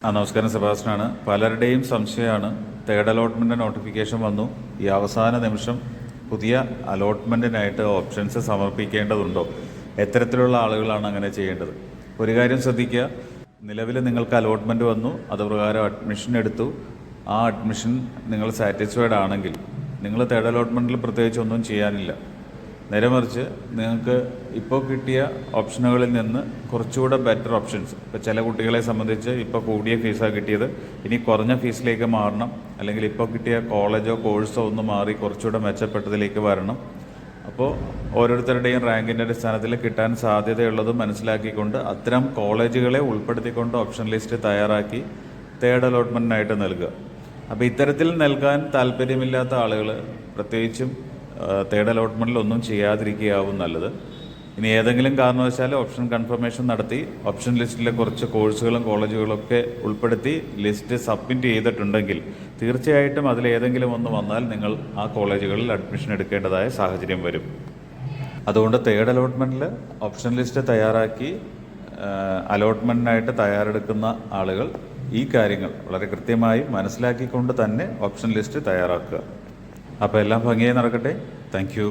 നമസ്കാരം. സെബാസ്റ്റ്യനാണ്. പലരുടെയും സംശയമാണ്, തേർഡ് അലോട്ട്മെൻറ്റ് നോട്ടിഫിക്കേഷൻ വന്നു, ഈ അവസാന നിമിഷം പുതിയ അലോട്ട്മെൻറ്റിനായിട്ട് ഓപ്ഷൻസ് സമർപ്പിക്കേണ്ടതുണ്ടോ, എത്തരത്തിലുള്ള ആളുകളാണ് അങ്ങനെ ചെയ്യേണ്ടത്? ഒരു കാര്യം ശ്രദ്ധിക്കുക, നിലവിൽ നിങ്ങൾക്ക് അലോട്ട്മെൻറ്റ് വന്നു, അതുപ്രകാരം അഡ്മിഷൻ എടുത്തു, ആ അഡ്മിഷൻ നിങ്ങൾ സാറ്റിസ്ഫൈഡ് ആണെങ്കിൽ നിങ്ങൾ തേർഡ് അലോട്ട്മെൻറ്റിൽ പ്രത്യേകിച്ച് ഒന്നും ചെയ്യാനില്ല. നേരെ മറിച്ച് നിങ്ങൾക്ക് ഇപ്പോൾ കിട്ടിയ ഓപ്ഷനുകളിൽ നിന്ന് കുറച്ചുകൂടെ ബെറ്റർ ഓപ്ഷൻസ്, ഇപ്പോൾ ചില കുട്ടികളെ സംബന്ധിച്ച് ഇപ്പോൾ കൂടിയ ഫീസാണ് കിട്ടിയത്, ഇനി കുറഞ്ഞ ഫീസിലേക്ക് മാറണം, അല്ലെങ്കിൽ ഇപ്പോൾ കിട്ടിയ കോളേജോ കോഴ്സോ ഒന്ന് മാറി കുറച്ചുകൂടെ മെച്ചപ്പെട്ടതിലേക്ക് വരണം. അപ്പോൾ ഓരോരുത്തരുടെയും റാങ്കിൻ്റെ അടിസ്ഥാനത്തിൽ കിട്ടാൻ സാധ്യതയുള്ളത് മനസ്സിലാക്കിക്കൊണ്ട് അത്തരം കോളേജുകളെ ഉൾപ്പെടുത്തിക്കൊണ്ട് ഓപ്ഷൻ ലിസ്റ്റ് തയ്യാറാക്കി തേർഡ് അലോട്ട്മെൻറ്റിനായിട്ട് നൽകുക. അപ്പോൾ ഇത്തരത്തിൽ നൽകാൻ താല്പര്യമില്ലാത്ത ആളുകൾ പ്രത്യേകിച്ചും തേർഡ് അലോട്ട്മെൻറ്റിൽ ഒന്നും ചെയ്യാതിരിക്കുകയാവും നല്ലത്. ഇനി ഏതെങ്കിലും കാരണവശാൽ ഓപ്ഷൻ കൺഫർമേഷൻ നടത്തി ഓപ്ഷൻ ലിസ്റ്റിലെ കുറച്ച് കോഴ്സുകളും കോളേജുകളൊക്കെ ഉൾപ്പെടുത്തി ലിസ്റ്റ് സബ്മിറ്റ് ചെയ്തിട്ടുണ്ടെങ്കിൽ തീർച്ചയായിട്ടും അതിലേതെങ്കിലും ഒന്ന് വന്നാൽ നിങ്ങൾ ആ കോളേജുകളിൽ അഡ്മിഷൻ എടുക്കേണ്ടതായ സാഹചര്യം വരും. അതുകൊണ്ട് തേർഡ് അലോട്ട്മെൻറ്റിൽ ഓപ്ഷൻ ലിസ്റ്റ് തയ്യാറാക്കി അലോട്ട്മെൻറ്റിനായിട്ട് തയ്യാറെടുക്കുന്ന ആളുകൾ ഈ കാര്യങ്ങൾ വളരെ കൃത്യമായി മനസ്സിലാക്കിക്കൊണ്ട് തന്നെ ഓപ്ഷൻ ലിസ്റ്റ് തയ്യാറാക്കുക. അപ്പോൾ എല്ലാം ഭംഗിയായി നടക്കട്ടെ. Thank you.